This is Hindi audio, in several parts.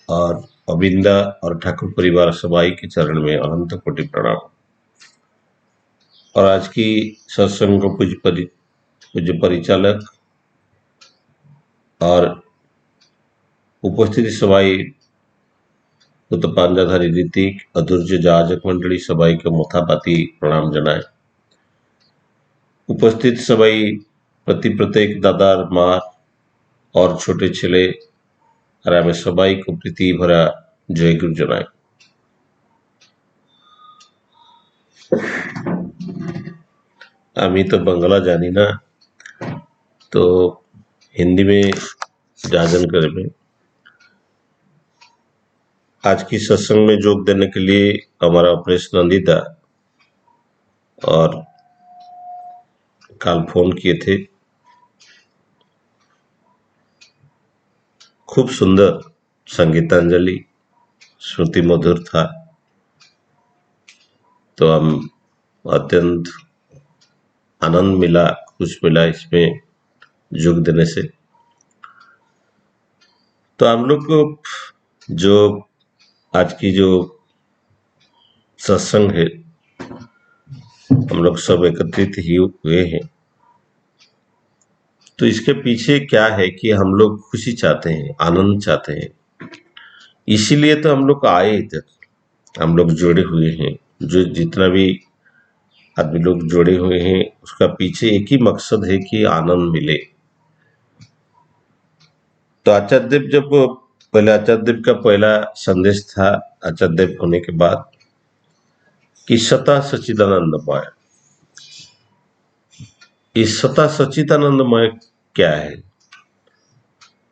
और अविंदा और ठाकुर परिवार सबाई के चरण में अनंत कोटि प्रणाम। और आज की सत्संग को पूज्य परिचालक और उपस्थित सबाई पांजाधारी ऋतिक अधूर्य जाजक मंडली सबाई के मुथापाती प्रणाम जनाए। उपस्थित सबाई प्रति प्रत्येक दादार मार और छोटे छेले और हमें सबाई को प्रीति भरा जय गुरु जनाए। आमी तो बंगला जानी ना, तो हिंदी में जाजन करे में। आज की सत्संग में जोग देने के लिए हमारा ऑपरेशन नंदिता और कल फोन किए थे। खूब सुंदर संगीतांजलि, श्रुति मधुर था, तो हम अत्यंत आनंद मिला, खुश मिला इसमें जोग देने से। तो हम लोग को जो आज की जो सत्संग है, हम लोग सब एकत्रित ही हुए हैं, तो इसके पीछे क्या है कि हम लोग खुशी चाहते हैं, आनंद चाहते हैं। इसीलिए तो हम लोग आए इधर, हम लोग जुड़े हुए हैं। जो जितना भी आदमी लोग जुड़े हुए हैं, उसका पीछे एक ही मकसद है कि आनंद मिले। तो आचार्य देव जब पहले आचार्य देव का पहला संदेश था आचार्य देव होने के बाद कि सता सच्चिदानंदमय। इस सता सच्चिदानंदमय क्या है?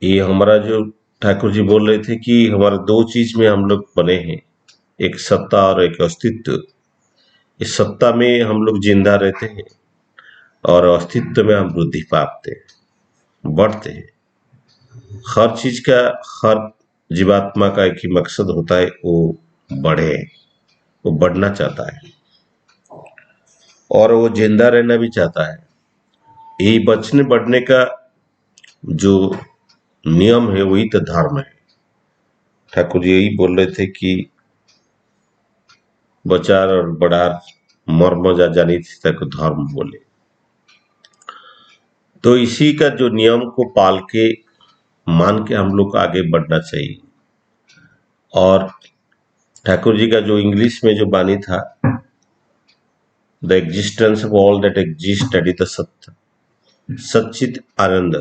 ये हमारा जो ठाकुर जी बोल रहे थे कि हमारे दो चीज में हम लोग बने हैं, एक सत्ता और एक अस्तित्व। इस सत्ता में हम लोग जिंदा रहते हैं और अस्तित्व में हम वृद्धि पाते हैं, बढ़ते हैं। हर चीज का, हर जीवात्मा का एक ही मकसद होता है, वो बढ़े, वो बढ़ना चाहता है और वो जिंदा रहना भी चाहता है। यही बचने बढ़ने का जो नियम है वही तो धर्म है। ठाकुर जी यही बोल रहे थे कि बचार और बड़ार मर्म जा जानी थी तक धर्म बोले। तो इसी का जो नियम को पाल के मान के हम लोग को आगे बढ़ना चाहिए। और ठाकुर जी का जो इंग्लिश में जो बानी था, the existence of all that exist that is the सत्य, सच्चित आनंद।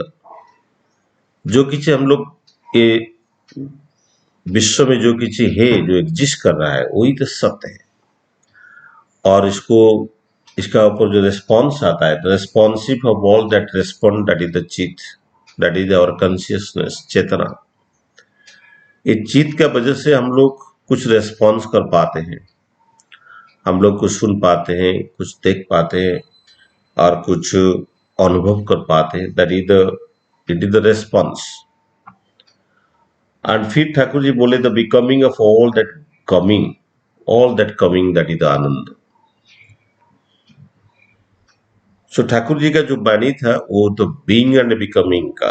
जो किसी हम लोग ये विश्व में जो किसी है, जो एग्जिस्ट कर रहा है, वही तो सत्य है। और इसका ऊपर जो रिस्पॉन्स आता है, the responsive of all that respond that is the चित, दैट इज आवर कॉन्शियसनेस, चेतना। ये चित का वजह से हम लोग कुछ रेस्पॉन्स कर पाते हैं, हम लोग कुछ सुन पाते हैं, कुछ देख पाते हैं और कुछ अनुभव कर पाते हैं। That is the, it is the response. And फिर ठाकुर जी बोले the becoming of all that coming that is the anand. So Thakur ji का जो वाणी था वो तो बीइंग एंड बिकमिंग का,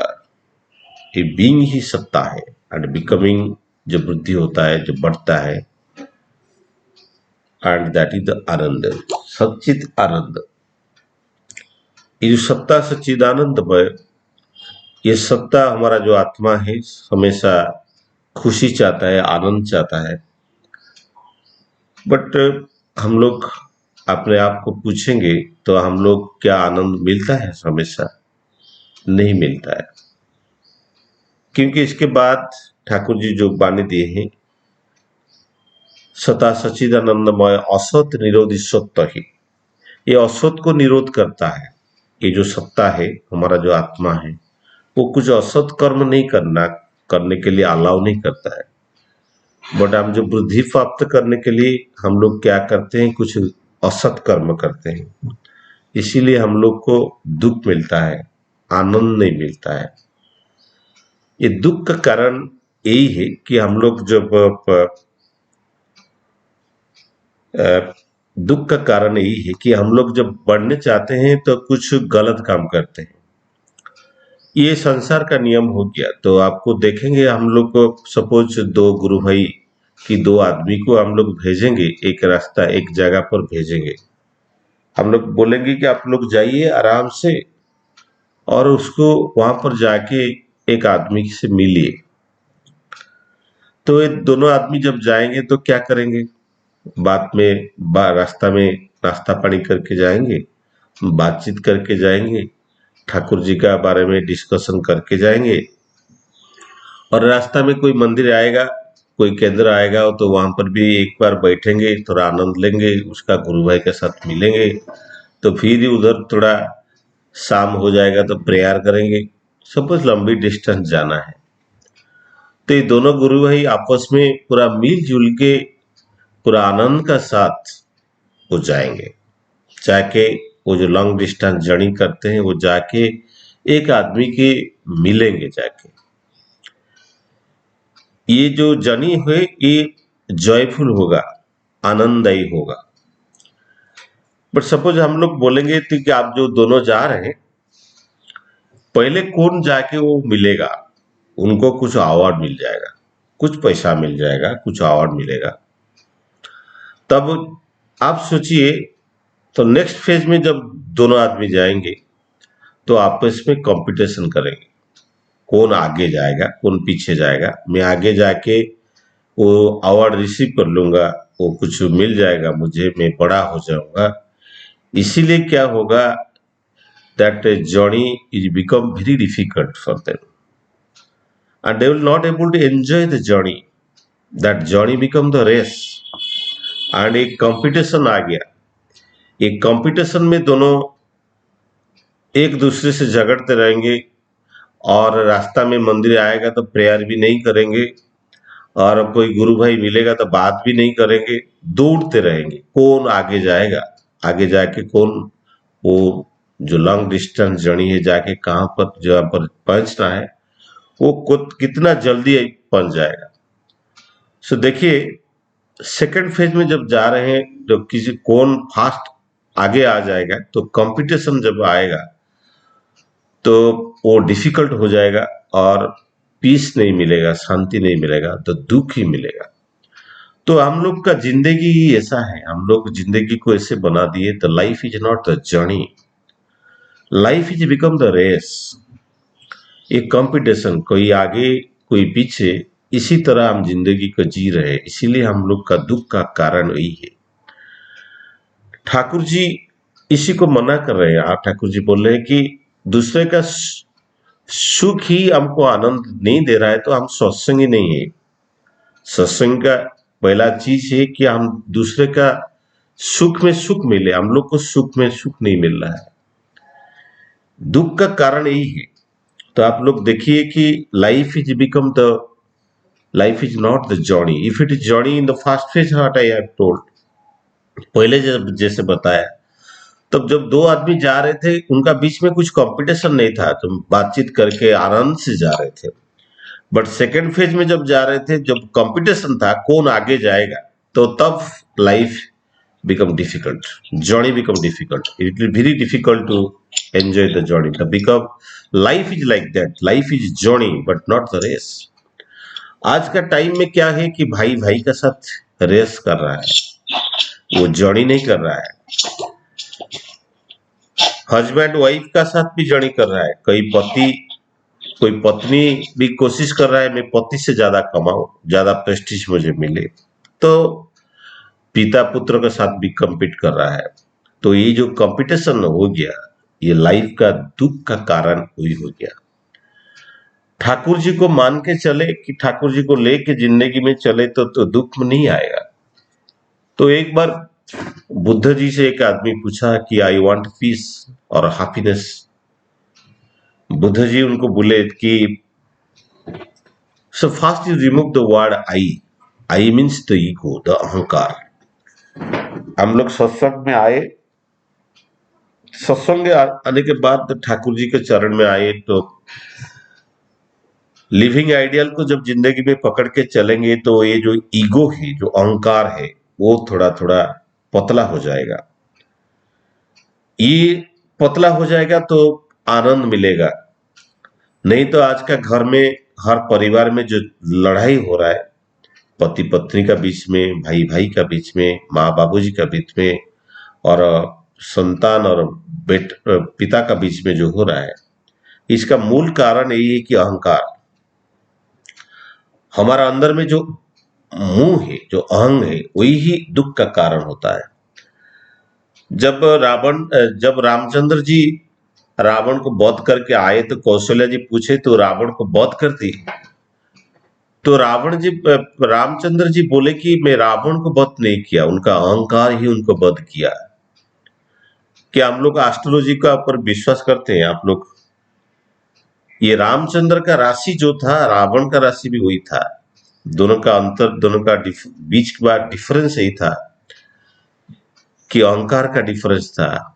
ये बीइंग ही सत्ता है एंड बिकमिंग जो वृद्धि होता है, जो बढ़ता है, एंड दैट इज द आनंद, सच्चित आनंद। ये जो सत्ता सच्चिदानंदमय, ये सत्ता हमारा जो आत्मा है हमेशा खुशी चाहता है, आनंद चाहता है। बट हम लोग अपने आप को पूछेंगे तो हम लोग क्या आनंद मिलता है? हमेशा नहीं मिलता है। क्योंकि इसके बाद ठाकुर जी जो वाणी दिए हैं, सता सच्चिदानंदमय असत निरोधी सत्य ही, ये असत को निरोध करता है। ये जो सत्ता है, हमारा जो आत्मा है, वो कुछ असत कर्म नहीं करने के लिए अलाउ नहीं करता है। बट हम जो वृद्धि प्राप्त करने के लिए हम लोग क्या करते हैं, कुछ असत कर्म करते हैं। इसीलिए हम लोग को दुख मिलता है, आनंद नहीं मिलता है। ये दुख का कारण यही है कि हम लोग जब दुख का कारण यही है कि हम लोग जब बढ़ने चाहते हैं तो कुछ गलत काम करते हैं। ये संसार का नियम हो गया। तो आपको देखेंगे हम लोग को, सपोज दो गुरु भाई कि दो आदमी को हम लोग भेजेंगे, एक रास्ता एक जगह पर भेजेंगे। हम लोग बोलेंगे कि आप लोग जाइए आराम से, और उसको वहां पर जाके एक आदमी से मिलिए। तो ये दोनों आदमी जब जाएंगे तो क्या करेंगे? बात में रास्ता में नाश्ता पानी करके जाएंगे, बातचीत करके जाएंगे, ठाकुर जी का बारे में डिस्कशन करके जाएंगे। और रास्ता में कोई मंदिर आएगा, कोई केंद्र आएगा, तो वहां पर भी एक बार बैठेंगे, थोड़ा आनंद लेंगे, उसका गुरु भाई के साथ मिलेंगे। तो फिर उधर थोड़ा शाम हो जाएगा तो प्रेयर करेंगे। सपोज लंबी डिस्टेंस जाना है, तो ये दोनों गुरु भाई आपस में पूरा मिलजुल के पूरा आनंद का साथ वो जाएंगे। जाके वो जो लॉन्ग डिस्टेंस जर्नी करते हैं, वो जाके एक आदमी के मिलेंगे जाके। ये जो जर्नी है ये जॉयफुल होगा, आनंददायी होगा। बट सपोज हम लोग बोलेंगे तो कि आप जो दोनों जा रहे हैं, पहले कौन जाके वो मिलेगा? उनको कुछ अवार्ड मिल जाएगा, कुछ पैसा मिल जाएगा, कुछ अवार्ड मिलेगा। तब आप सोचिए, तो नेक्स्ट फेज में जब दोनों आदमी जाएंगे तो आपस में कंपटीशन करेंगे, कौन आगे जाएगा कौन पीछे जाएगा। मैं आगे जाके वो अवार्ड रिसीव कर लूंगा, वो कुछ मिल जाएगा मुझे, मैं बड़ा हो जाऊंगा। इसीलिए क्या होगा, that journey is become very difficult for them, and they will not able to enjoy the journey. That journey become the race, and एक कंपटीशन आ गया। एक कंपटीशन में दोनों एक दूसरे से झगड़ते रहेंगे, और रास्ता में मंदिर आएगा तो प्रेयर भी नहीं करेंगे, और कोई गुरु भाई मिलेगा तो बात भी नहीं करेंगे, दौड़ते रहेंगे कौन आगे जाएगा। आगे जाके कौन वो जो लॉन्ग डिस्टेंस जर्नी है, जाके कहाँ पर जहाँ पर पहुंचना है, वो कितना जल्दी पहुंच जाएगा। सो देखिए, सेकंड फेज में जब जा रहे हैं, जब किसी कौन फास्ट आगे आ जाएगा, तो कंपटीशन जब आएगा तो वो डिफिकल्ट हो जाएगा, और पीस नहीं मिलेगा, शांति नहीं मिलेगा, तो दुख ही मिलेगा। तो हम लोग का जिंदगी ही ऐसा है, हम लोग जिंदगी को ऐसे बना दिए। The life is not the journey, life is become the race. एक कंपटीशन, कोई आगे कोई पीछे, इसी तरह हम जिंदगी को जी रहे हैं। इसीलिए हम लोग का दुख का कारण वही है। ठाकुर जी इसी को मना कर रहे हैं। आप ठाकुर जी बोल रहे हैं कि दूसरे का सुख ही हमको आनंद नहीं दे रहा है तो हम सत्संग ही नहीं है। सत्संग का पहला चीज है कि हम दूसरे का सुख में सुख मिले, हम लोग को सुख में सुख नहीं मिल रहा है, दुख का कारण यही है। तो आप लोग देखिए कि life is become the, life is not the journey. If it is journey in the first phase, what I have told, पहले जब जैसे बताया, तब जब दो आदमी जा रहे थे, उनका बीच में कुछ कंपटीशन नहीं था, तो बातचीत करके आनंद से जा रहे थे। बट सेकेंड फेज में जब जा रहे थे, जब कंपटीशन था कौन आगे जाएगा, तो तब life become difficult, journey become difficult, it will be very difficult to enjoy the journey, the become life is like that, life is journey but not the race। आज का टाइम में क्या है कि भाई भाई का साथ रेस कर रहा है, वो जर्नी नहीं कर रहा है। हस्बैंड वाइफ का साथ भी जर्नी कर रहा है, कोई पत्नी भी कोशिश कर रहा है मैं पति से ज्यादा कमाऊं, ज्यादा प्रेस्टीज मुझे मिले, तो पिता पुत्र के साथ भी compete कर रहा है। तो ये जो कंपटीशन हो गया, ये लाइफ का दुख का कारण वही हो गया। ठाकुर जी को मान के चले कि ठाकुर जी को लेके जिंदगी में चले तो दुख में नहीं आएगा। तो एक बार बुद्ध जी से एक आदमी पूछा कि आई वांट पीस और हैप्पीनेस। बुद्ध जी उनको बोले कि so first you remove the word I means the ego, the अहंकार। हम लोग सत्संग में आए, सत्संग आने के बाद ठाकुर जी के चरण में आए, तो लिविंग आइडियल को जब जिंदगी में पकड़ के चलेंगे तो ये जो ईगो है, जो अहंकार है, वो थोड़ा थोड़ा पतला हो जाएगा। ये पतला हो जाएगा तो आनंद मिलेगा। नहीं तो आज का घर में हर परिवार में जो लड़ाई हो रहा है, पति पत्नी का बीच में, भाई भाई का बीच में, माँ बाबूजी का बीच में, और संतान और पिता का बीच में जो हो रहा है, इसका मूल कारण यही है कि अहंकार। हमारा अंदर में जो मुंह है, जो अहंग है, वही ही दुख का कारण होता है। जब रामचंद्र जी रावण को वध करके आए तो कौशल्या जी पूछे तो रावण को वध कर दी। तो रामचंद्र जी बोले कि मैं रावण को वध नहीं किया, उनका अहंकार ही उनको वध किया। क्या हम लोग एस्ट्रोलॉजी का ऊपर विश्वास करते हैं आप लोग? ये रामचंद्र का राशि जो था, रावण का राशि भी वही था। दोनों का अंतर, दोनों का बीच का डिफरेंस यही था कि अहंकार का डिफरेंस था,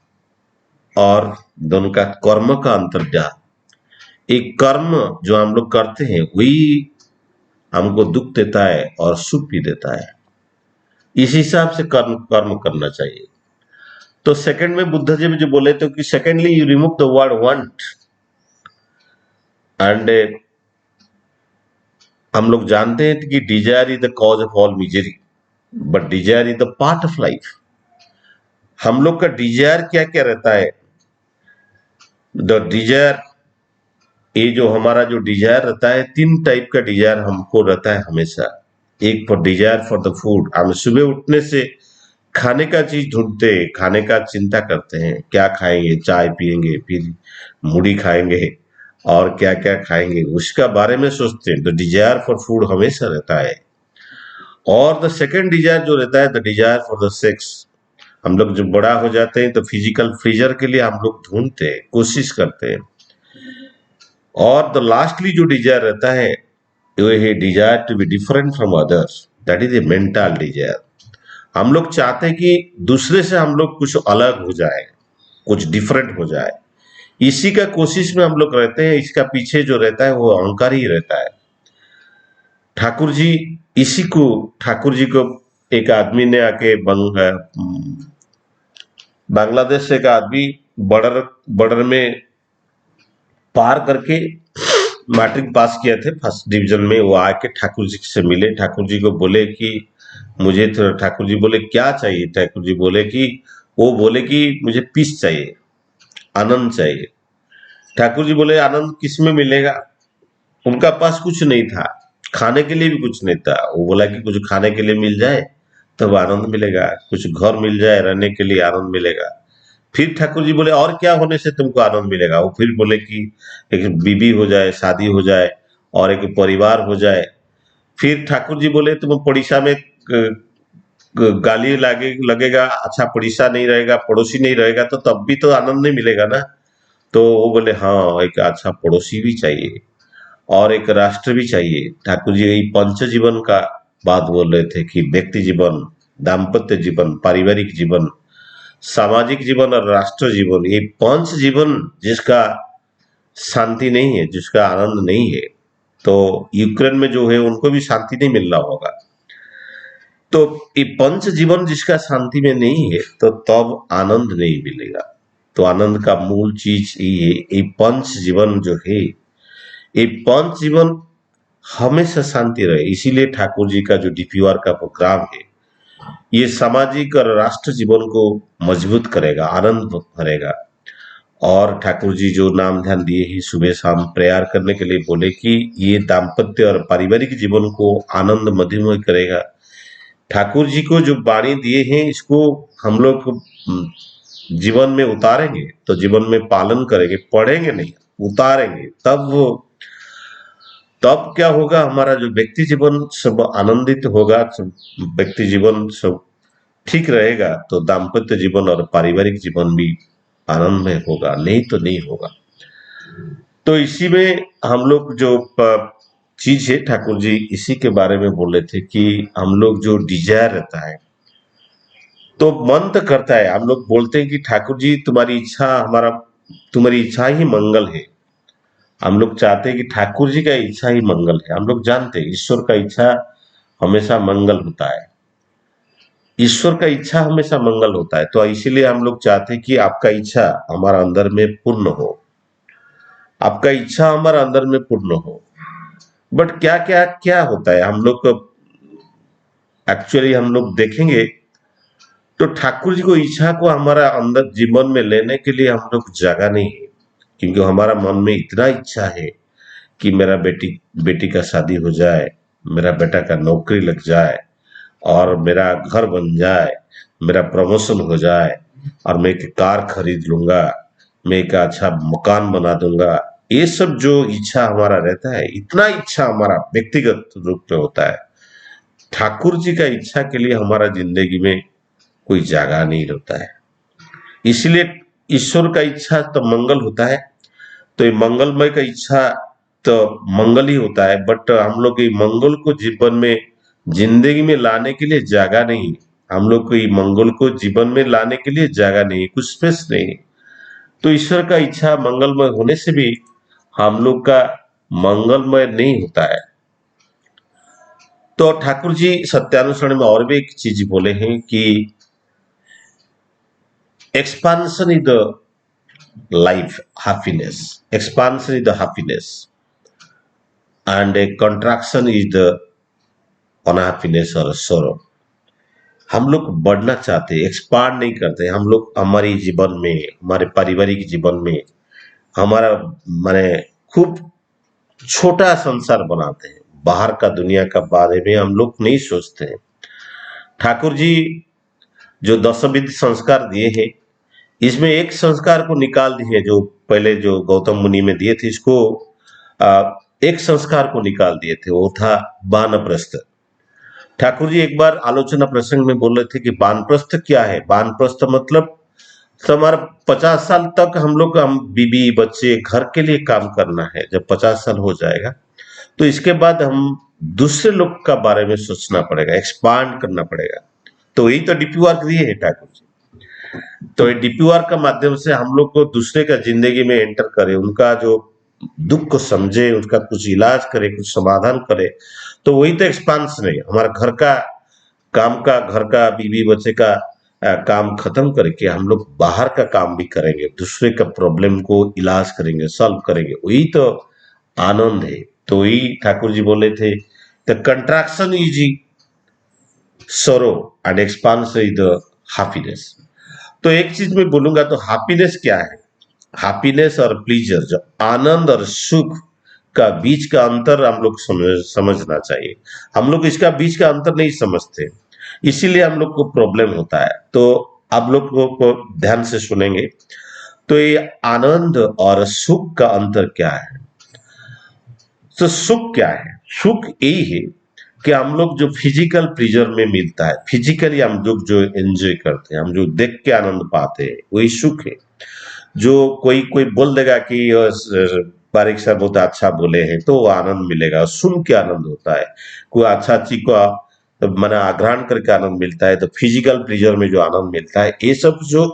और दोनों का कर्म का अंतर था। एक कर्म जो हम लोग करते हैं वही हमको दुख देता है और सुख भी देता है। इस हिसाब से कर्म कर्म करना चाहिए। तो सेकंड में बुद्ध जी जो बोले थे कि secondly you remove the word want, and हम लोग जानते हैं कि desire is the cause of all misery, but desire is the part of life. हम लोग का डिजायर क्या क्या रहता है? द डिजायर, ये जो हमारा जो डिजायर रहता है, तीन टाइप का डिजायर हमको रहता है हमेशा। एक for desire for the food, हम सुबह उठने से खाने का चीज ढूंढते हैं, खाने का चिंता करते हैं, क्या खाएंगे, चाय पियेंगे, फिर मुड़ी खाएंगे, और क्या क्या खाएंगे उसका बारे में सोचते हैं। द डिजायर फॉर फूड हमेशा रहता है। और द सेकंड डिजायर जो रहता है, the desire for the sex. हम लोग जब बड़ा हो जाते हैं तो फिजिकल प्लेजर के लिए हम लोग ढूंढते हैं, कोशिश करते हैं। और द लास्टली जो डिजायर रहता है, वो है desire to be different from others, that is a mental desire. हम लोग चाहते हैं कि दूसरे से हम लोग कुछ अलग हो जाए, कुछ डिफरेंट हो जाए। इसी का कोशिश में हम लोग रहते हैं। इसका पीछे जो रहता है वो अहंकार ही रहता है। ठाकुर जी इसी को, ठाकुर जी को एक आदमी ने आके बांग्लादेश से एक आदमी बॉर्डर बॉर्डर में पार करके मैट्रिक पास किया थे फर्स्ट डिवीजन में। वो आके ठाकुर जी से मिले, ठाकुर जी को बोले कि मुझे तो, ठाकुर जी बोले क्या चाहिए? ठाकुर जी बोले कि, वो बोले कि मुझे पीस चाहिए, आनंद चाहिए। ठाकुर जी बोले आनंद किस में मिलेगा? उनका पास कुछ नहीं था, खाने के लिए भी कुछ नहीं था। वो बोला कि कुछ खाने के लिए मिल जाए तब आनंद मिलेगा, कुछ घर मिल जाए रहने के लिए आनंद मिलेगा। फिर ठाकुर जी बोले और क्या होने से तुमको आनंद मिलेगा? वो फिर बोले कि एक बीबी हो जाए, शादी हो जाए, और एक परिवार हो जाए। फिर ठाकुर जी बोले तुम पड़ीसा में गाली लगेगा, अच्छा पड़ीसा नहीं रहेगा, पड़ोसी नहीं रहेगा, तो तब भी तो आनंद नहीं मिलेगा ना। तो वो बोले हाँ, एक अच्छा पड़ोसी भी चाहिए और एक राष्ट्र भी चाहिए। ठाकुर जी यही पंच जीवन का बात बोल रहे थे कि व्यक्ति जीवन, दाम्पत्य जीवन, पारिवारिक जीवन, सामाजिक जीवन और राष्ट्र जीवन, ये पांच जीवन जिसका शांति नहीं है, जिसका आनंद नहीं है, तो यूक्रेन में जो है उनको भी शांति नहीं मिल रहा होगा। तो ये पंच जीवन जिसका शांति में नहीं है, तो तब आनंद नहीं मिलेगा। तो आनंद का मूल चीज ये है, ये पंच जीवन जो है, ये पंच जीवन हमेशा शांति रहे। इसीलिए ठाकुर जी का जो डीपीआर का प्रोग्राम है, ये सामाजिक और राष्ट्र जीवन को मजबूत करेगा, आनंद भरेगा। और ठाकुर जी जो नाम ध्यान दिए ही सुबह शाम प्रेयर करने के लिए बोले कि ये दाम्पत्य और पारिवारिक जीवन को आनंद मधुमय करेगा। ठाकुर जी को जो वाणी दिए हैं, इसको हम लोग जीवन में उतारेंगे तो जीवन में पालन करेंगे, पढ़ेंगे नहीं, उतारेंगे, तब क्या होगा? हमारा जो व्यक्ति जीवन सब आनंदित होगा, सब व्यक्ति जीवन सब ठीक रहेगा, तो दाम्पत्य जीवन और पारिवारिक जीवन भी आनंदमय होगा, नहीं तो नहीं होगा। तो इसी में हम लोग जो चीज है, ठाकुर जी इसी के बारे में बोल रहे थे कि हम लोग जो डिजायर रहता है, तो मन तो करता है, हम लोग बोलते हैं कि ठाकुर जी तुम्हारी इच्छा हमारा, तुम्हारी इच्छा ही मंगल है। हम लोग चाहते हैं कि ठाकुर जी का इच्छा ही मंगल है। हम लोग जानते हैं ईश्वर का इच्छा हमेशा मंगल होता है, ईश्वर का इच्छा हमेशा मंगल होता है। तो इसीलिए हम लोग चाहते हैं कि आपका इच्छा हमारा अंदर में पूर्ण हो। आपका इच्छा हमारा अंदर में पूर्ण हो। बट क्या क्या क्या होता है, हम लोग एक्चुअली हम लोग देखेंगे तो ठाकुर जी को इच्छा को हमारा अंदर जीवन में लेने के लिए हम लोग जगह नहीं है, क्योंकि हमारा मन में इतना इच्छा है कि मेरा बेटी बेटी का शादी हो जाए, मेरा बेटा का नौकरी लग जाए, और मेरा घर बन जाए, मेरा प्रमोशन हो जाए, और मैं एक कार खरीद लूंगा, मैं एक अच्छा मकान बना दूंगा। ये सब जो इच्छा हमारा रहता है, इतना इच्छा हमारा व्यक्तिगत रूप में होता है। ठाकुर जी का इच्छा के लिए हमारा जिंदगी में कोई जगह नहीं होता है। इसलिए ईश्वर का इच्छा तो मंगल होता है, तो ये मंगलमय का इच्छा तो मंगल ही होता है। बट हम लोग ये मंगल को जीवन में जिंदगी में लाने के लिए जगह नहीं, हम लोग को ये मंगल को जीवन में लाने के लिए जगह नहीं, कुछ स्पेस नहीं। तो ईश्वर का इच्छा मंगलमय होने से भी हम लोग का मंगलमय नहीं होता है। तो ठाकुर जी सत्यानुसरण में और भी एक चीज बोले हैं कि expansion is the life happiness, expansion is the happiness, and a contraction is the unhappiness or sorrow। हम लोग बढ़ना चाहते हैं, एक्सपांड नहीं करते हम लोग। हमारी जीवन में, हमारे पारिवारिक जीवन में हमारा माने खूब छोटा संसार बनाते हैं, बाहर का दुनिया का बारे में हम लोग नहीं सोचते हैं। ठाकुर जी जो 10 विध संस्कार दिए हैं, इसमें एक संस्कार को निकाल दिए, जो पहले जो गौतम मुनि में दिए थे, इसको एक संस्कार को निकाल दिए थे, वो था वानप्रस्थ। ठाकुर जी एक बार आलोचना प्रसंग में बोल रहे थे कि वानप्रस्थ क्या है। वानप्रस्थ मतलब हमारा 50 साल तक हम बीबी बच्चे घर के लिए काम करना है। जब 50 साल हो जाएगा तो इसके बाद हम दूसरे लोग का बारे में सोचना पड़ेगा, एक्सपांड करना पड़ेगा। तो यही तो डीपी वर्क दिए है ठाकुर जी। तो ये डीपी वर्क का माध्यम से हम लोग को दूसरे का जिंदगी में एंटर करे, उनका जो दुख को समझे, उसका कुछ इलाज करे, कुछ समाधान करे। तो वही तो एक्सपांशन है। हमारा घर का काम का, घर का बीवी बच्चे का काम खत्म करके हम लोग बाहर का काम भी करेंगे, दूसरे का प्रॉब्लम को इलाज करेंगे, सॉल्व करेंगे, वही तो आनंद है। तो वही ठाकुर जी बोले थे, द कंट्रैक्शन इज सरो and expansion is the happiness. तो एक चीज मैं बोलूंगा, तो हैप्पीनेस क्या है? हैप्पीनेस और प्लीजर, जो आनंद और सुख का बीच का अंतर हम लोग समझना चाहिए। हम लोग इसका बीच का अंतर नहीं समझते, इसीलिए हम लोग को प्रॉब्लम होता है। तो आप लोग को ध्यान से सुनेंगे तो ये आनंद और सुख का अंतर क्या है। तो सुख क्या है? सुख यही है कि हम लोग जो फिजिकल प्लीजर में मिलता है, फिजिकली हम लोग जो एंजॉय करते हैं, हम जो देख के आनंद पाते हैं, वही सुख है। जो कोई कोई बोल देगा कि बारिक साहब बहुत अच्छा बोले हैं तो वो आनंद मिलेगा, सुन के आनंद होता है। कोई अच्छा चीज को मैंने आग्रहण करके आनंद मिलता है। तो फिजिकल प्लीजर में जो आनंद मिलता है, ये सब जो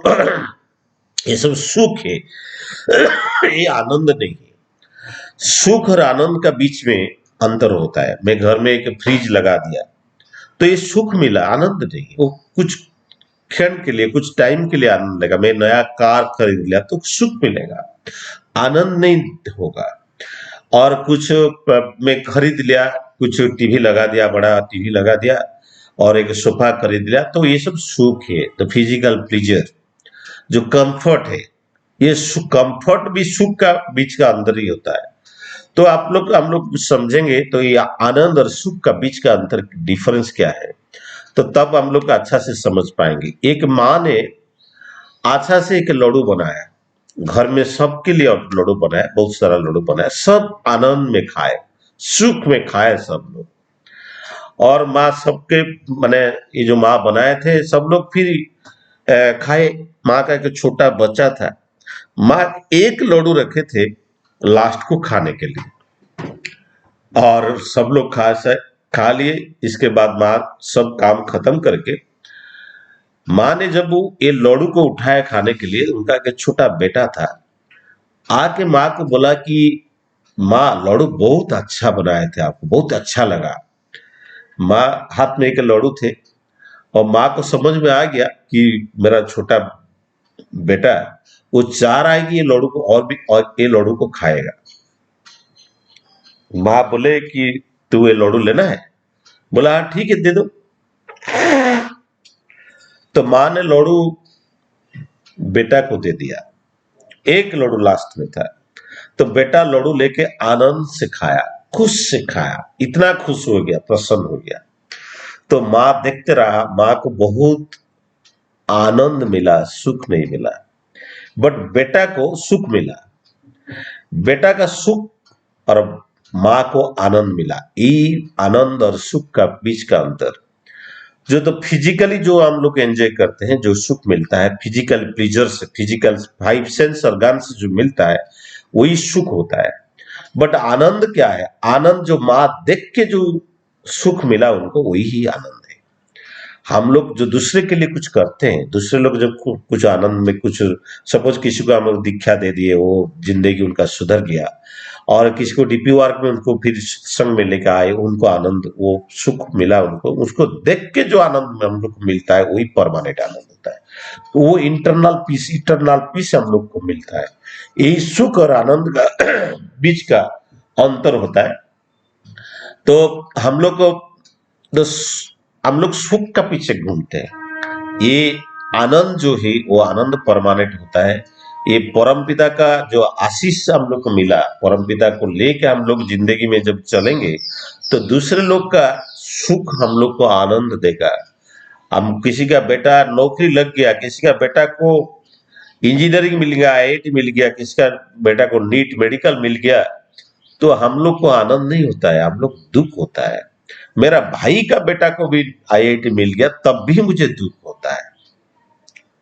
ये सब सुख है, ये आनंद नहीं है। सुख और आनंद का बीच में अंतर होता है। मैं घर में एक फ्रिज लगा दिया तो ये सुख मिला, आनंद नहीं। वो कुछ क्षण के लिए, कुछ टाइम के लिए आनंद लेगा। मैं नया कार खरीद लिया तो सुख मिलेगा, आनंद नहीं होगा। और कुछ मैं खरीद लिया, कुछ टीवी लगा दिया, बड़ा टीवी लगा दिया, और एक सोफा खरीद लिया, तो ये सब सुख है। तो फिजिकल प्लीजर जो कंफर्ट है, ये कंफर्ट भी सुख का बीच का अंदर ही होता है। तो आप लोग हम लोग समझेंगे तो ये आनंद और सुख का बीच का अंतर, डिफरेंस क्या है, तो तब हम लोग अच्छा से समझ पाएंगे। एक माँ ने अच्छा से एक लड्डू बनाया, घर में सबके लिए लड्डू बनाया, बहुत सारा लड्डू बनाया, सब आनंद में खाए, सुख में खाए सब लोग। और माँ सबके माने ये जो माँ बनाए थे सब लोग फिर खाए। माँ का एक छोटा बच्चा था, माँ एक लड्डू रखे थे लास्ट को खाने के लिए, और सब लोग खा लिए। इसके बाद माँ सब काम खत्म करके, माँ ने जब वो ये लड्डू को उठाया खाने के लिए, उनका एक छोटा बेटा था, आके माँ को बोला कि माँ लड्डू बहुत अच्छा बनाए थे, आपको बहुत अच्छा लगा। माँ हाथ में एक लड्डू थे, और माँ को समझ में आ गया कि मेरा छोटा बेटा वो चाह रहा है कि ये लड्डू को और ये लड्डू को खाएगा। माँ बोले कि तू ये लड्डू लेना है? बोला हाँ ठीक है दे दो। तो माँ ने लड्डू बेटा को दे दिया। एक लड्डू लास्ट में था, तो बेटा लड्डू लेके आनंद से खाया, खुश से खाया, इतना खुश हो गया, प्रसन्न हो गया। तो माँ देखते रहा, माँ को बहुत आनंद मिला, सुख नहीं मिला, बट बेटा को सुख मिला। बेटा का सुख और माँ को आनंद मिला। ये आनंद और सुख का बीच का अंतर, जो तो फिजिकली जो हम लोग एंजॉय करते हैं, जो सुख मिलता है फिजिकल प्लेजर से, फिजिकल फाइव सेंस ऑर्गन से जो मिलता है वही सुख होता है। बट आनंद क्या है? आनंद जो माँ देख के जो सुख मिला उनको, वही ही आनंद है। हम लोग जो दूसरे के लिए कुछ करते हैं, दूसरे लोग जब कुछ आनंद में कुछ, सपोज किसी को हम लोग दीक्षा दे दिए, वो जिंदगी उनका सुधर गया, और किसी को डीपी वर्क में उनको फिर संग में लेकर आए, उनको आनंद, वो सुख मिला उनको, उसको देख के जो आनंद हम लोग को मिलता है वही परमानेंट आनंद होता है। तो वो इटरनल पीस हम लोग को मिलता है। यही सुख और आनंद का बीच का अंतर होता है। तो हम लोग को, तो हम लोग सुख का पीछे घूमते हैं। ये आनंद जो है वो आनंद परमानेंट होता है। ये परमपिता का जो आशीष हम लोग को मिला, परमपिता को लेके हम लोग जिंदगी में जब चलेंगे, तो दूसरे लोग का सुख हम लोग को आनंद देगा। हम किसी का बेटा नौकरी लग गया, किसी का बेटा को इंजीनियरिंग मिल गया, आईआईटी मिल गया, किसी का बेटा को नीट मेडिकल मिल गया, तो हम लोग को आनंद नहीं होता है, हम लोग दुख होता है। मेरा भाई का बेटा को भी आईआईटी मिल गया, तब भी मुझे दुख होता है,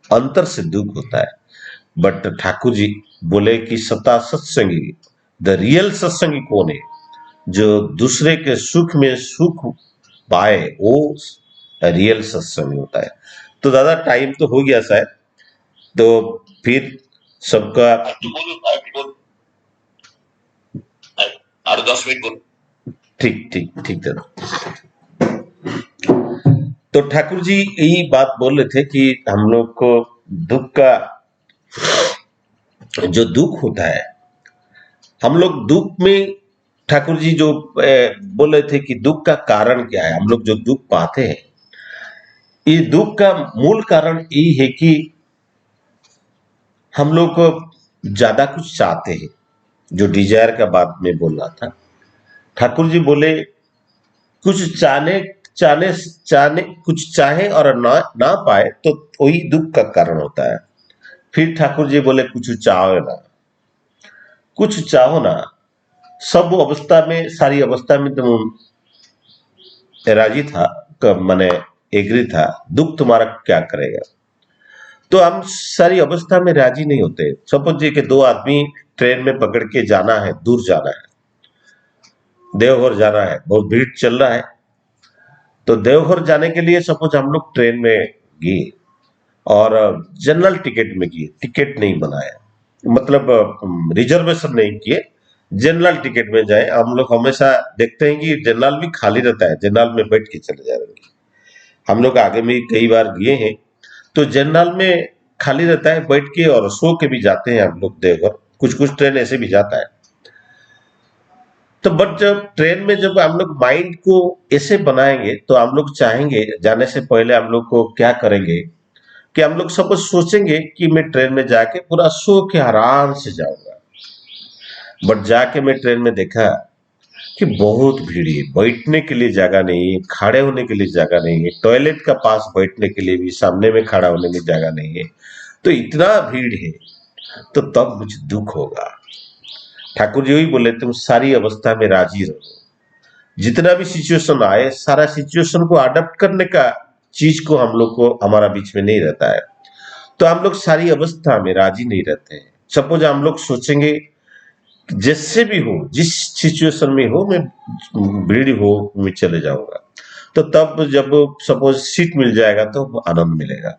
अंतर से दुख होता है। बट ठाकुर जी बोले कि सता सत्संगी, द रियल सत्संगी कौन है? जो दूसरे के सुख में सुख पाए, वो रियल सत्संगी होता है। तो दादा टाइम तो हो गया शायद, तो फिर सबका 8-10 मिनट बोल। ठीक ठीक ठीक दादा। तो ठाकुर जी यही बात बोल रहे थे कि हम लोग को दुख का, जो दुख होता है, हम लोग दुख में, ठाकुर जी जो बोल रहे थे कि दुख का कारण क्या है, हम लोग जो दुख पाते हैं, ये दुख का मूल कारण यही है कि हम लोग को ज्यादा कुछ चाहते हैं, जो डिजायर का बात में बोल रहा था। ठाकुर जी बोले कुछ चाहने चाहने चाहने कुछ चाहे और ना पाए तो वही दुख का कारण होता है। फिर ठाकुर जी बोले कुछ चाहो ना, कुछ चाहो ना, सब अवस्था में, सारी अवस्था में तुम राजी था, माने एग्री था, दुख तुम्हारा क्या करेगा? तो हम सारी अवस्था में राजी नहीं होते। सपोज जी के दो आदमी ट्रेन में पकड़ के जाना है, दूर जाना है, देवघर जाना है, बहुत भीड़ चल रहा है, तो देवघर जाने के लिए सपोज हम लोग ट्रेन में गए और जनरल टिकट में गए, टिकट नहीं बनाया, मतलब रिजर्वेशन नहीं किए, जनरल टिकट में जाए। हम लोग हमेशा देखते हैं कि जनरल भी खाली रहता है, जनरल में बैठ के चले जाएंगे। हम लोग आगे में कई बार गए हैं, तो जनरल में खाली रहता है, बैठ के और सो के भी जाते हैं हम लोग देवघर, कुछ कुछ ट्रेन ऐसे भी जाता है। तो बट जब ट्रेन में जब हम लोग माइंड को ऐसे बनाएंगे, तो हम लोग चाहेंगे, जाने से पहले हम लोग को क्या करेंगे कि हम लोग सपोज सोचेंगे कि मैं ट्रेन में जाके पूरा सो के आराम से जाऊंगा। बट जाके मैं ट्रेन में देखा कि बहुत भीड़ है, बैठने के लिए जगह नहीं है, खड़े होने के लिए जगह नहीं है, टॉयलेट का पास बैठने के लिए भी सामने में खड़ा होने की जगह नहीं है, तो इतना भीड़ है, तो तब मुझे दुख होगा। ठाकुर जी वही बोले तुम सारी अवस्था में राजी रहो, जितना भी सिचुएशन आए, सारा सिचुएशन को अडॉप्ट करने का चीज को हम लोग को हमारा बीच में नहीं रहता है। तो हम लोग सारी अवस्था में राजी नहीं रहते हैं। सपोज हम लोग सोचेंगे जैसे भी हो, जिस सिचुएशन में हो, मैं भीड़ हो मैं चले जाऊंगा, तो तब जब सपोज सीट मिल जाएगा तो आनंद मिलेगा।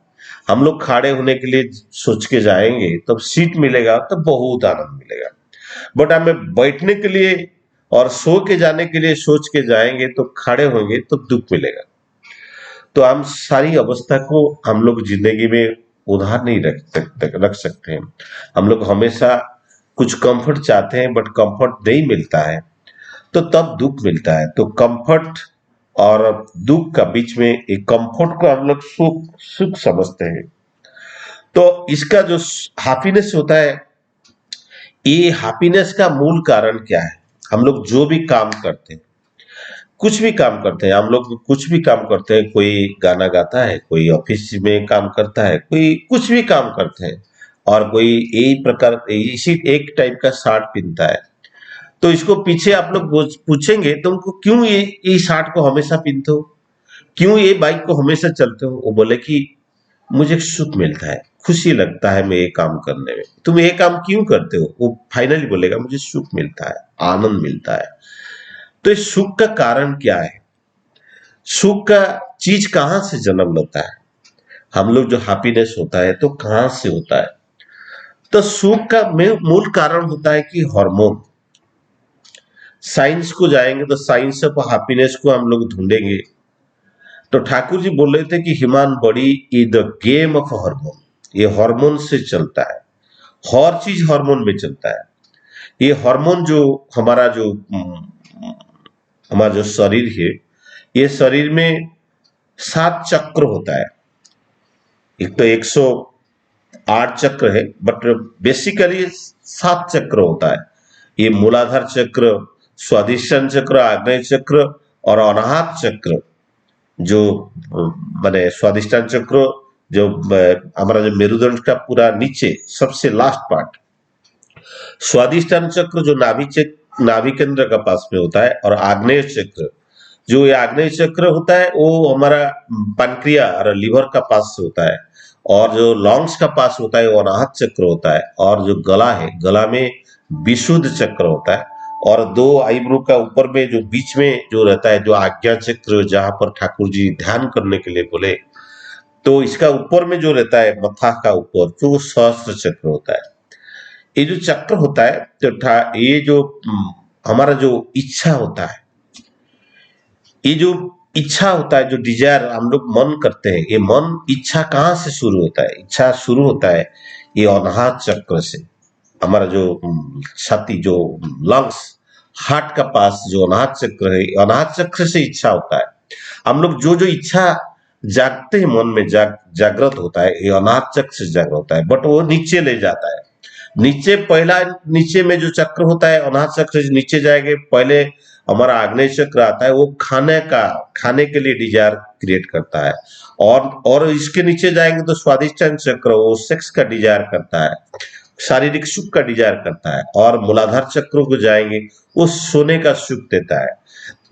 हम लोग खड़े होने के लिए सोच के जाएंगे, तब सीट मिलेगा तो बहुत आनंद मिलेगा। बट हमें बैठने के लिए और सो के जाने के लिए सोच के जाएंगे, तो खड़े होंगे तो दुख मिलेगा। तो हम सारी अवस्था को हम लोग जिंदगी में उधार नहीं रख सकते हैं। हम लोग हमेशा कुछ कंफर्ट चाहते हैं बट कंफर्ट नहीं मिलता है, तो तब दुख मिलता है। तो कंफर्ट और दुख का बीच में एक कंफर्ट को हम लोग सुख सुख समझते हैं। तो इसका जो हैप्पीनेस होता है, ये हैप्पीनेस का मूल कारण क्या है? हम लोग जो भी काम करते हैं, कुछ भी काम करते हैं, हम लोग कुछ भी काम करते हैं, कोई गाना गाता है, कोई ऑफिस में काम करता है, कोई कुछ भी काम करते हैं, और कोई यही प्रकार इसी एक टाइप का शर्ट पहनता है। तो इसको पीछे आप लोग पूछेंगे तुमको क्यों ये शर्ट को हमेशा पहनते हो, क्यों ये बाइक को हमेशा चलते हो? वो बोले कि मुझे सुख मिलता है, खुशी लगता है मैं ये काम करने में। तुम ये काम क्यों करते हो? वो फाइनली बोलेगा मुझे सुख मिलता है, आनंद मिलता है। तो इस सुख का कारण क्या है? सुख का चीज कहाँ से जन्म लेता है? हम लोग जो हैप्पीनेस होता है तो कहाँ से होता है? तो सुख का मूल कारण होता है कि हार्मोन। साइंस को जाएंगे तो साइंस ऑफ हैप्पीनेस को हम लोग ढूंढेंगे। तो ठाकुर जी बोल रहे थे कि human body is the game of hormone. ये हार्मोन से चलता है, हर चीज हार्मोन में चलता है। ये हार्मोन जो हमारा जो हमारा जो शरीर है, ये शरीर में 7 चक्र होता है। एक तो 108 चक्र है, बट बेसिकली 7 चक्र होता है। ये मूलाधार चक्र, स्वादिष्टान चक्र, आग्नेय चक्र और अनाहत चक्र। जो माने स्वादिष्टान चक्र जो हमारा जो मेरुदंड का पूरा नीचे सबसे लास्ट पार्ट, स्वादिष्टान चक्र जो नाभि केंद्र का पास में होता है, और आग्नेय चक्र जो ये आग्नेय चक्र होता है वो हमारा पैनक्रिया और लीवर का पास से होता है, और जो लंग्स का पास होता है वो अनाहत चक्र होता है, और जो गला है, गला में विशुद्ध चक्र होता है, और 2 आईब्रो का ऊपर में जो बीच में जो रहता है जो आज्ञा चक्र, जहां पर ठाकुर जी ध्यान करने के लिए बोले, तो इसका ऊपर में जो रहता है मथा का ऊपर, तो वो सहस्त्र चक्र होता है। ये जो चक्र होता है तो ये जो हमारा जो इच्छा होता है, ये जो इच्छा होता है, जो डिजायर हम लोग मन करते हैं, ये मन इच्छा कहाँ से शुरू होता है? इच्छा शुरू होता है ये अनाहत चक्र से। हमारा जो छाती, जो लंग्स, हार्ट का पास जो अनाहत चक्र है, अनाहत चक्र से इच्छा होता है। हम लोग जो जो इच्छा जागते हैं मन में, जागृत होता है, ये अनाहत चक्र से जागृत होता है, बट वो नीचे ले जाता है। नीचे पहला, नीचे में जो चक्र होता है अनाहत चक्र से नीचे जाएंगे, पहले हमारा आग्नेय चक्र आता है, वो खाने के लिए डिजायर क्रिएट करता है, और इसके नीचे जाएंगे तो स्वादिष्टान चक्र वो सेक्स का डिजायर करता है, शारीरिक सुख का डिजायर करता है, और मूलाधार चक्र को जाएंगे वो सोने का सुख देता है।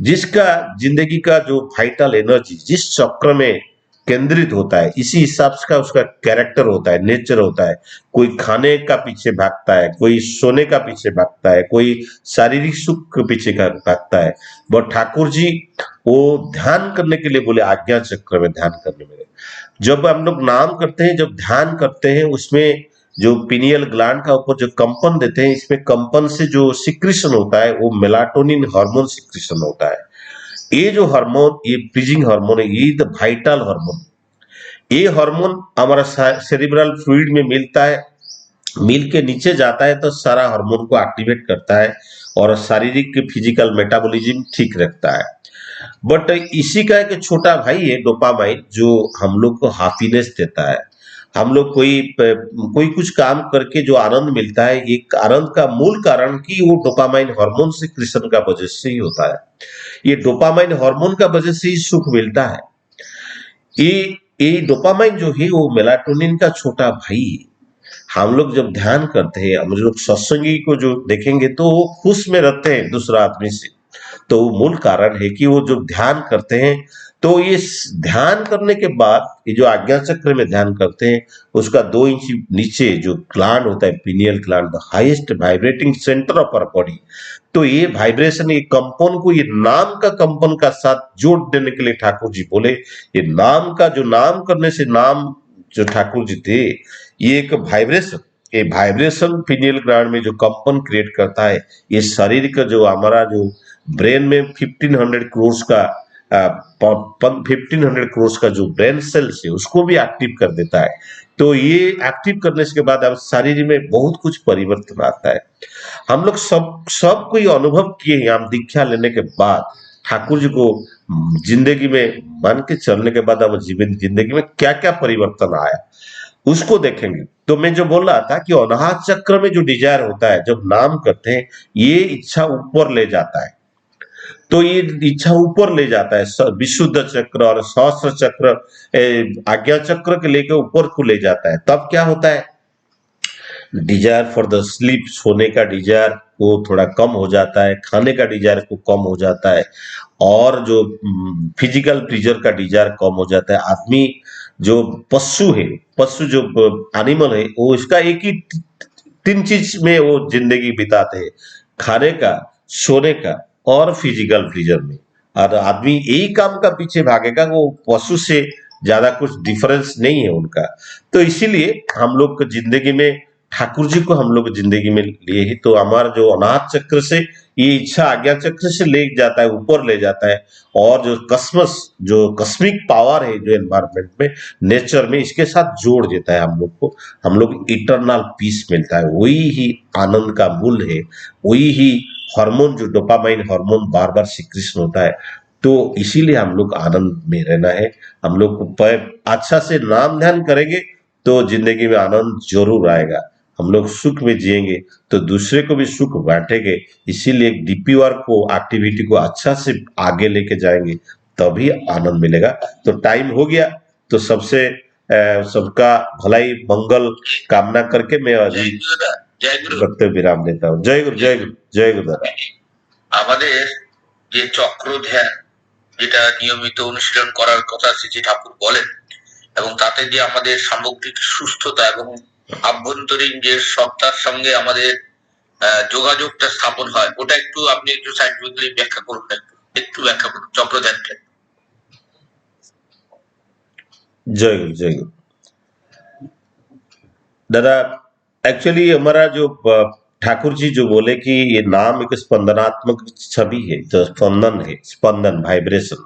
जिसका जिंदगी का जो वाइटल एनर्जी जिस चक्र में केंद्रित होता है, इसी हिसाब से का उसका कैरेक्टर होता है, नेचर होता है। कोई खाने का पीछे भागता है, कोई सोने का पीछे भागता है, कोई शारीरिक सुख के पीछे भागता है। बट ठाकुर जी वो ध्यान करने के लिए बोले आज्ञा चक्र में ध्यान करने में। जब हम लोग नाम करते हैं, जब ध्यान करते हैं, उसमें जो पिनियल ग्लैंड का ऊपर जो कंपन देते हैं, इसमें कंपन से जो सिक्रीशन होता है वो मेलाटोनिन हार्मोन सिक्रीशन होता है। ये जो हार्मोन, ये प्लीजिंग हार्मोन है, ये द वाइटल हार्मोन। ये हार्मोन हमारा सेरिब्रल फ्लूइड में मिलता है, मिल के नीचे जाता है तो सारा हार्मोन को एक्टिवेट करता है और शारीरिक फिजिकल मेटाबॉलिज्म ठीक रखता है। बट इसी का एक छोटा भाई है डोपामाइन, जो हम लोग को हैप्पीनेस देता है। हम लोग कोई कुछ काम करके जो आनंद मिलता है, ये आनंद का मूल कारण कि वो डोपामाइन हार्मोन से कृष्ण का वजह से ही होता है। ये डोपामाइन हार्मोन का वजह से ही सुख मिलता है। ये डोपामाइन जो है वो मेलाटोनिन का छोटा भाई है। हम लोग जब ध्यान करते हैं, हम लोग सत्संगी को जो देखेंगे तो वो खुश में रहते हैं दूसरा आदमी से, तो वो मूल कारण है कि वो जब ध्यान करते हैं तो ये ध्यान करने के बाद ये जो आज्ञा चक्र में ध्यान करते हैं, उसका 2 इंच नीचे जो ग्लैंड होता है pineal gland, the highest vibrating centre of our body, तो ये वाइब्रेशन, ये कंपन को, ये नाम का कंपन का साथ जोड़ देने के लिए ठाकुर जी बोले, ये नाम का जो नाम करने से नाम जो ठाकुर जी थे, ये एक वाइब्रेशन, ये वाइब्रेशन पिनियल ग्लैंड में जो कंपन क्रिएट करता है, ये शरीर का जो हमारा जो ब्रेन में 1500 करोड़ का 1500 करोड़ का जो ब्रेन सेल्स है उसको भी एक्टिव कर देता है। तो ये एक्टिव करने के बाद अब शरीर में बहुत कुछ परिवर्तन आता है। हम लोग सब कोई अनुभव किए हैं। हम दीक्षा लेने के बाद ठाकुर जी को जिंदगी में मान के चलने के बाद अब जीवन जिंदगी में क्या क्या परिवर्तन आया उसको देखेंगे। तो मैं जो बोल रहा था कि अनाहत चक्र में जो डिजायर होता है, जब नाम करते हैं, ये इच्छा ऊपर ले जाता है। तो ये इच्छा ऊपर ले जाता है, विशुद्ध चक्र और सहस्त्र चक्र, आज्ञा चक्र के लेके ऊपर को ले जाता है। तब क्या होता है, डिजायर फॉर द स्लीप, सोने का डिजायर वो थोड़ा कम हो जाता है, खाने का डिजायर को कम हो जाता है, और जो फिजिकल प्लीजर का डिजायर कम हो जाता है। आदमी जो पशु है, पशु जो एनिमल है, वो इसका एक ही 3 चीज में वो जिंदगी बिताते हैं, खाने का, सोने का और फिजिकल प्लीजर में। और आदमी यही काम का पीछे भागेगा, वो पशु से ज्यादा कुछ डिफरेंस नहीं है उनका। तो इसीलिए हम लोग को जिंदगी में ठाकुर जी को हम लोग जिंदगी में लिए ही, तो हमारा जो अनाहत चक्र से ये इच्छा आज्ञा चक्र से ले जाता है, ऊपर ले जाता है। और जो कस्मस, जो कस्मिक पावर है जो एनवायरमेंट में, नेचर में, इसके साथ जोड़ देता है हम लोग को। हम लोग इटरनल पीस मिलता है, वही ही आनंद का मूल है। वही ही हार्मोन, जो डोपामाइन हार्मोन बार बार सिक्रीशन होता है। तो इसीलिए हम लोग आनंद में रहना है। हम लोग को अच्छा से नाम ध्यान करेंगे तो जिंदगी में आनंद जरूर आएगा। हम लोग सुख में जिएंगे तो दूसरे को भी सुख बांटेंगे। इसीलिए डीपी वर्क को, एक्टिविटी को अच्छा से आगे लेके जाएंगे, तभी आनंद मिलेगा। तो टाइम हो गया, तो सबसे सबका भलाई मंगल कामना करके मैं अभी वक्तव्य विराम देता हूँ। जय गुरु, जय गुरु, जय गुरु दादा। আমাদের যে চক্র ধ্যান, যেটা নিয়মিত অনুশীলন করার কথা শ্রী ঠাকুর বলেন, এবং তাতে যে আমাদের সামগ্রিক সুস্থতা এবং আভ্যন্তরীণ যে সত্তার সঙ্গে আমাদের যোগাযোগটা স্থাপন হয়, ওটা একটু আপনি একটু সাইন্টিফিক্যালি ব্যাখ্যা করুন, একটু ব্যাখ্যা করুন চক্র ধ্যানটা। जय गुरु, जय गुरु दादा। एक्चुअली हमारा जो ठाकुर जी जो बोले कि ये नाम एक स्पंदनात्मक छवि है, जो स्पंदन है, स्पंदन, वाइब्रेशन।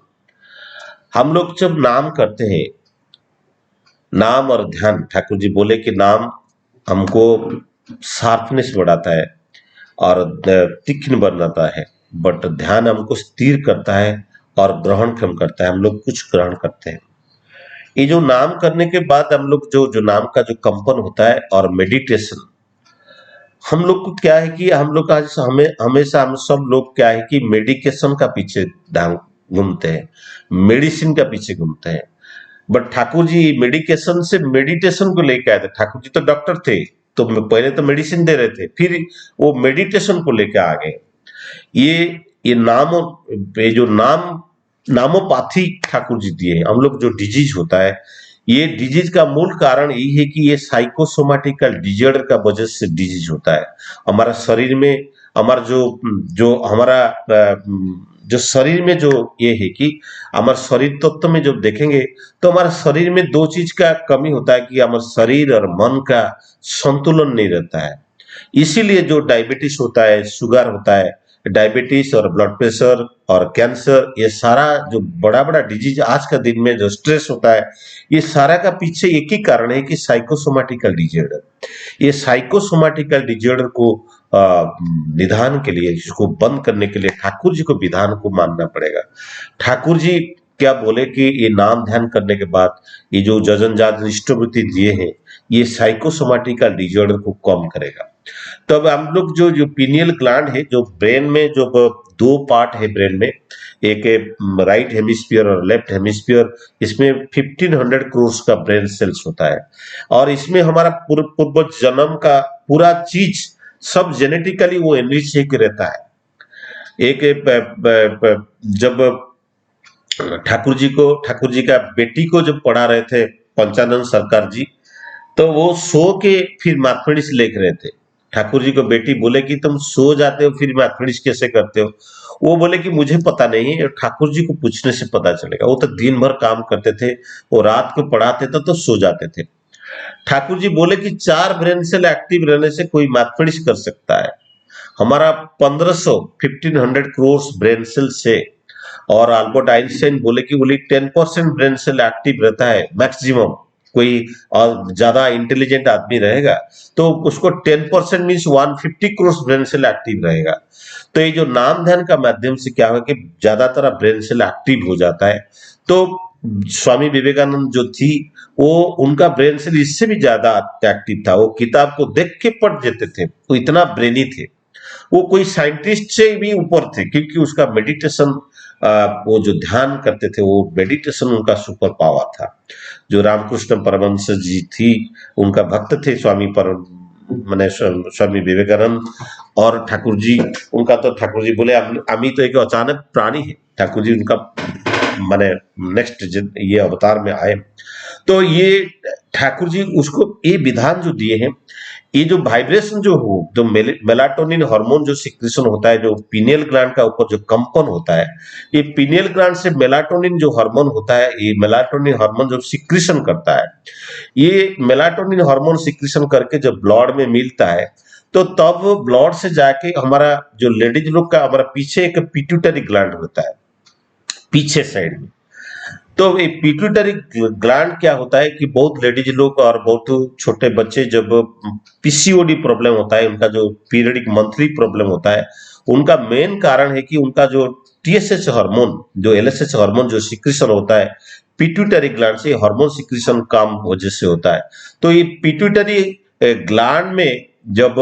हम लोग जब नाम करते हैं, नाम और ध्यान, ठाकुर जी बोले कि नाम हमको शार्पनेस बढ़ाता है और तीक्ष्ण बनाता है, बट ध्यान हमको स्थिर करता है और ग्रहणक्षम करता है। हम लोग कुछ ग्रहण करते हैं। ये जो नाम करने के बाद हम लोग जो नाम का जो कंपन होता है और मेडिटेशन, हम लोग को क्या है कि हम लोग का हमेशा हम सब लोग क्या है कि मेडिकेशन का पीछे घूमते हैं, मेडिसिन का पीछे घूमते हैं। बट ठाकुर जी मेडिकेशन से मेडिटेशन को लेके आए थे। ठाकुर जी तो डॉक्टर थे, तो पहले तो मेडिसिन दे रहे थे, फिर वो मेडिटेशन को लेके आ गए। ये जो नामोपैथी ठाकुर जी दिए हैं। हम लोग जो डिजीज होता है, ये डिजीज का मूल कारण यही है कि ये साइकोसोमेटिकल डिजॉर्डर का वजह से डिजीज होता है। हमारा शरीर में, हमारा जो हमारा जो शरीर में जो ये है कि हमारे शरीर तत्व में जब देखेंगे तो हमारे शरीर में 2 चीज का कमी होता है कि हमारे शरीर और मन का संतुलन नहीं रहता है। इसीलिए जो डायबिटीज होता है, शुगर होता है, डायबिटीज और ब्लड प्रेशर और कैंसर, ये सारा जो बड़ा बड़ा डिजीज आज का दिन में जो स्ट्रेस होता है, ये सारा का पीछे एक ही कारण है कि साइकोसोमेटिकल डिजॉर्डर। ये साइकोसोमेटिकल डिजॉर्डर को निदान के लिए, इसको बंद करने के लिए ठाकुर जी को विधान को मानना पड़ेगा। ठाकुर जी क्या बोले कि ये नाम ध्यान करने के बाद ये जो जजनजात इष्टवृत्ति दिए हैं, ये साइकोसोमेटिकल डिजॉर्डर को कम करेगा। तब हम लोग जो पीनियल ग्लैंड है, जो ब्रेन में जो 2 पार्ट है ब्रेन में, एक राइट हेमिस्फीयर और लेफ्ट हेमिस्फीयर, इसमें 1500 करोड़ का ब्रेन सेल्स होता है। और इसमें हमारा पूर्व जन्म का पूरा चीज सब जेनेटिकली वो एनरिच रहता है। जब ठाकुर जी का बेटी को जब पढ़ा रहे थे पंचानंद सरकार जी, तो वो सो के फिर मैथमेटिक्स लिख रहे थे। ठाकुर जी को बेटी बोले कि तुम सो जाते हो फिर मैथमेटिक्स कैसे करते हो? वो बोले कि मुझे पता नहीं है, ठाकुर जी को पूछने से पता चलेगा। वो तो दिन भर काम करते थे, वो रात को पढ़ाते थे तो सो जाते थे। ठाकुर जी बोले कि 4 ब्रेन सेल एक्टिव रहने से कोई मैथमेटिक्स कर सकता है। हमारा 1500 करोड़ ब्रेन सेल से और अल्बर्ट आइंस्टाइन बोले कि बोले 10% ब्रेन सेल एक्टिव रहता है मैक्सिमम। कोई और ज्यादा इंटेलिजेंट आदमी रहेगा तो उसको 10% means 150 crore brain cell active रहेगा। तो ये जो नाम ध्यान का माध्यम से क्या होगा कि ज्यादातर ब्रेन सेल एक्टिव हो जाता है। तो स्वामी विवेकानंद जो थी वो उनका ब्रेन सेल इससे भी ज्यादा एक्टिव था। वो किताब को देख के पढ़ देते थे, वो इतना ब्रेनी थे। वो कोई साइंटिस्ट से भी ऊपर थे क्योंकि उसका मेडिटेशन, वो जो ध्यान करते थे वो मेडिटेशन उनका सुपर पावर था। जो रामकृष्ण परमहंस जी थी उनका भक्त थे स्वामी पर मैंने स्वामी विवेकानंद। और ठाकुर जी, उनका तो ठाकुर जी बोले अमी तो एक अचानक प्राणी है। ठाकुर जी उनका माने नेक्स्ट ये अवतार में आए। तो ये ठाकुर जी उसको ये विधान जो दिए हैं, ये जो वाइब्रेशन जो हो, जो मेलाटोनिन हार्मोन जो सिक्रेशन होता है, जो पीनियल ग्लैंड का ऊपर जो कंपन होता है, ये पीनियल ग्लैंड से मेलाटोनिन जो हार्मोन होता है, ये मेलाटोनिन हार्मोन जो सिक्रेशन करता है, ये मेलाटोनिन हार्मोन सिक्रेशन करके जब ब्लड में मिलता है तो तब ब्लड से जाके हमारा जो लेडीज लोग का हमारा पीछे एक पिट्यूटरी ग्लैंड होता है पीछे साइड में। तो ये पिट्यूटरी ग्लैंड क्या होता है कि बहुत लेडीज लोग और बहुत छोटे बच्चे जब पीसीओडी प्रॉब्लम होता है, उनका जो पीरियडिक मंथली प्रॉब्लम होता है, उनका मेन कारण है कि उनका जो टीएसएच हार्मोन, जो एलएसएच हार्मोन जो सिक्रेशन होता है पिट्यूटरी ग्लैंड से, हार्मोन सिक्रेशन कम वजह से होता है। तो ये पिट्यूटरी ग्लैंड में जब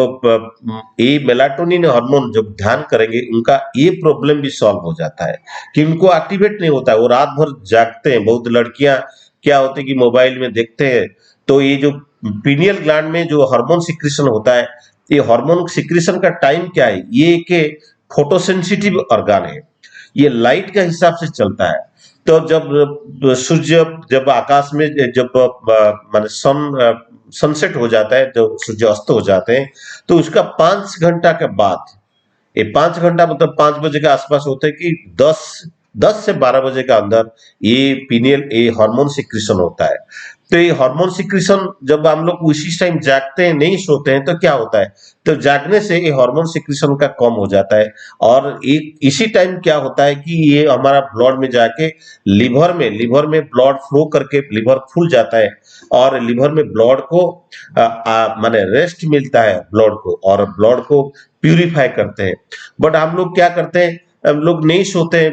ये मेलाटोनिन हार्मोन जब ध्यान करेंगे उनका ये प्रॉब्लम भी सॉल्व हो जाता है कि उनको एक्टिवेट नहीं होता है, वो रात भर जागते हैं। बहुत लड़कियां क्या होते हैं कि मोबाइल में देखते हैं, तो ये जो पीनियल ग्लैंड में जो हार्मोन सिक्रेशन होता है, ये हार्मोन सिक्रेशन का टाइम क्या है, ये एक फोटोसेंसिटिव ऑर्गन है, ये लाइट के हिसाब से चलता है। तो जब सूर्य जब आकाश में जब माने सनसेट हो जाता है, जब सूर्य अस्त हो जाते हैं, तो उसका 5 घंटा के बाद, ये 5 घंटा मतलब 5 बजे के आसपास होता है कि 10 से 12 बजे के अंदर ये पीनियल ये हार्मोन सिक्रेशन होता है। तो ये हार्मोन सिक्रेशन जब हम लोग उसी टाइम जागते हैं, नहीं सोते हैं, तो क्या होता है, तो जागने से ये हार्मोन सिक्रेशन का कम हो जाता है। और एक इसी टाइम क्या होता है कि ये हमारा ब्लड में जाके लिवर में ब्लड फ्लो करके लिवर फूल जाता है और लिवर में ब्लड को माने रेस्ट मिलता है ब्लड को, और ब्लड को प्यूरिफाई करते हैं। बट हम लोग क्या करते हैं, हम लोग नहीं सोते हैं,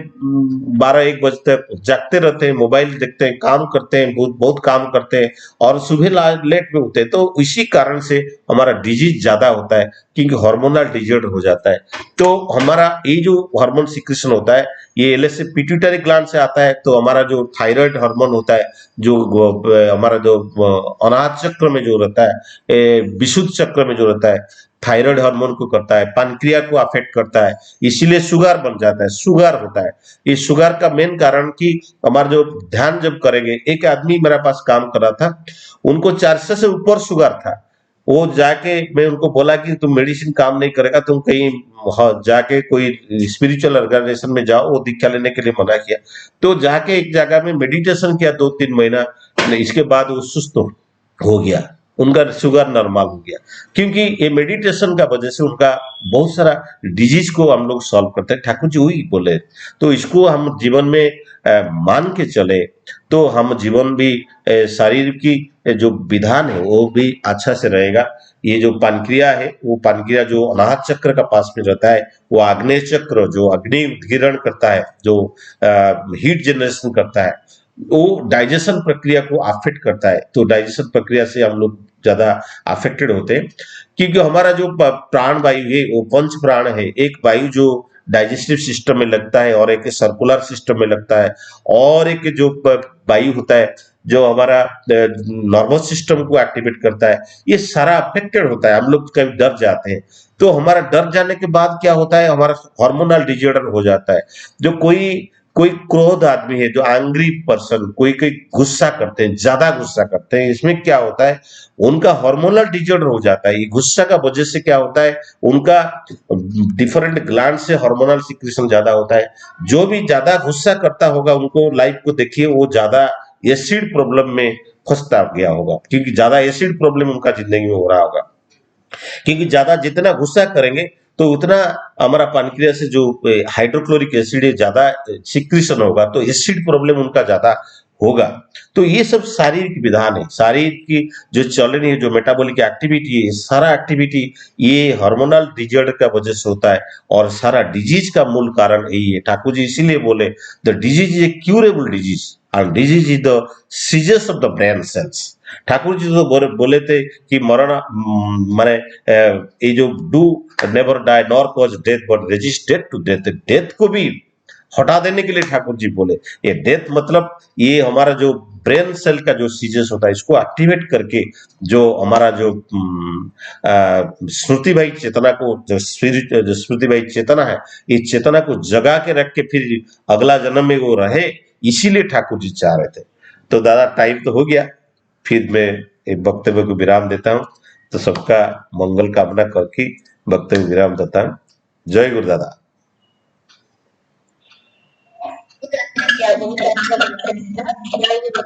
12-1 बजे तक जागते रहते हैं, मोबाइल देखते हैं, काम करते हैं, बहुत बहुत काम करते हैं और सुबह लेट में उठते हैं। तो इसी कारण से हमारा डिजीज ज्यादा होता है क्योंकि हार्मोनल डिजॉर्डर हो जाता है। तो हमारा ये जो हार्मोन सिक्रेशन होता है ये एलएसए पिट्यूटरी ग्लैंड से आता है। तो हमारा जो थायराइड हार्मोन होता है, जो हमारा जो अनाहत चक्र में जो रहता है, विशुद्ध चक्र में जो रहता है, थायराइड हार्मोन को करता है, पानक्रिया को अफेक्ट करता है, इसीलिए शुगर बन जाता है, शुगर होता है। इस शुगर का मेन कारण कि हमारा जो ध्यान जब करेंगे, एक आदमी मेरे पास काम कर रहा था, उनको 400 से ऊपर शुगर था। वो जाके मैं उनको बोला कि तुम मेडिसिन काम नहीं करेगा, तुम कहीं जाके कोई स्पिरिचुअल ऑर्गेनाइजेशन में जाओ। वो दीक्षा लेने के लिए मना किया। तो जाके एक जगह में मेडिटेशन किया 2-3 महीना, इसके बाद वो सुस्त हो गया, उनका शुगर नॉर्मल हो गया। क्योंकि ये मेडिटेशन का वजह से उनका बहुत सारा डिजीज को हम लोग सॉल्व करते हैं। ठाकुर जी वही बोले, तो इसको हम जीवन में मान के चले तो हम जीवन भी शरीर की जो विधान है वो भी अच्छा से रहेगा। ये जो पानक्रिया है, वो पानक्रिया जो अनाहत चक्र का पास में रहता है, वो आग्नेय चक्र जो अग्नि उद्गीरण करता है, जो हीट जनरेशन करता है, वो डाइजेशन प्रक्रिया को अफेक्ट करता है। तो डाइजेशन प्रक्रिया से हम लोग ज्यादा अफेक्टेड होते हैं क्योंकि हमारा जो प्राण वायु है वो पंच प्राण है। एक वायु जो डाइजेस्टिव सिस्टम में लगता है और एक सर्कुलर सिस्टम में लगता है, और एक जो वायु होता है जो हमारा नर्वस सिस्टम को एक्टिवेट करता है। ये सारा अफेक्टेड होता है। हम लोग कभी डर जाते हैं, तो हमारा डर जाने के बाद क्या होता है, हमारा हार्मोनल डिजॉर्डर हो जाता है। जो कोई कोई क्रोध आदमी है, जो एंग्री पर्सन, कोई कोई गुस्सा करते हैं, ज्यादा गुस्सा करते हैं, इसमें क्या होता है, उनका हार्मोनल डिजॉर्डर हो जाता है। ये गुस्सा का वजह से क्या होता है, उनका डिफरेंट ग्लैंड से हार्मोनल सिक्रेशन ज्यादा होता है। जो भी ज्यादा गुस्सा करता होगा, उनको लाइफ को देखिए, वो ज्यादा एसिड प्रॉब्लम में फंसता गया होगा, क्योंकि ज्यादा एसिड प्रॉब्लम उनका जिंदगी में हो रहा होगा। क्योंकि ज्यादा जितना गुस्सा करेंगे तो उतना हमारा पानक्रिया से जो हाइड्रोक्लोरिक एसिड है ज्यादा सिक्रीशन होगा, तो एसिड प्रॉब्लम उनका ज्यादा होगा। तो ये सब शारीरिक विधान है, शरीर की जो चलन है, जो मेटाबॉलिक एक्टिविटी है, सारा एक्टिविटी ये हार्मोनल डिजॉर्डर का वजह से होता है। और सारा डिजीज का मूल कारण यही है। ठाकुर जी इसीलिए बोले the disease is a curable disease and disease is the seizures of the brain cells. Thakur ji तो बोले थे कि मरण माने ये जो do never die nor cause death but resist death to death, death को भी हटा देने के लिए ठाकुर जी बोले। ये डेथ मतलब ये हमारा जो ब्रेन सेल का जो सीजस होता है, इसको एक्टिवेट करके जो हमारा जो स्मृति भाई चेतना को, जो स्पिरिट, जो स्मृति भाई चेतना है, इस चेतना को जगा के रख के फिर अगला जन्म में वो रहे, इसीलिए ठाकुर जी चाह रहे थे। तो दादा टाइम तो हो गया, फिर मैं एक वक्तव्य को विराम देता हूँ। तो सबका मंगल कामना करके वक्तव्य विराम देता हूँ। जय गुरु दादा। बहुत अच्छा लगता है। जय गुरु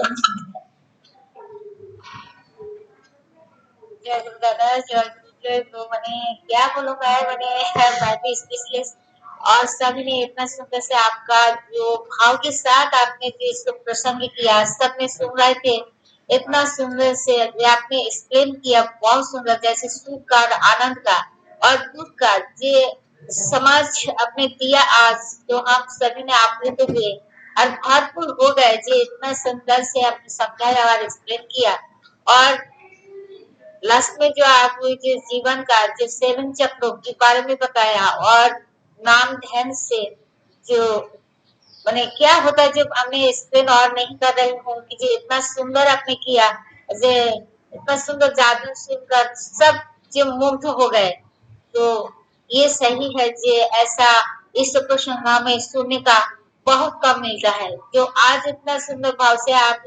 दादा, जय गुरु। तो मैंने क्या बोलूंगा है, मैं भी स्पीचलेस। और सभी ने इतना सुंदर से आपका जो भाव के साथ आपने जो इसको प्रसंग किया, सब में सुन रहे थे, इतना सुंदर से आपने एक्सप्लेन किया, बहुत सुंदर। जैसे सुख का, आनंद का और दुख का ये समाज अपने दिया आज, जो हम सभी ने आपने हुए और भरपूर हो गए। जी इतना सुंदर से आपने समझाया और एक्सप्लेन किया। और लास्ट में जो आपने जो जीवन का जो 7 चक्रों के बारे में बताया, और नाम ध्यान से जो मैंने क्या होता है, जब हमने एक्सप्लेन और नहीं कर रही हूँ कि जो इतना सुंदर आपने किया, जे इतना सुंदर जादू सुनकर सब जो मुग्ध हो गए। तो ये सही है, जे ऐसा इस प्रश्न हमें सुनने का बहुत कम मिलता है। जो आज इतना सुंदर भाव से आप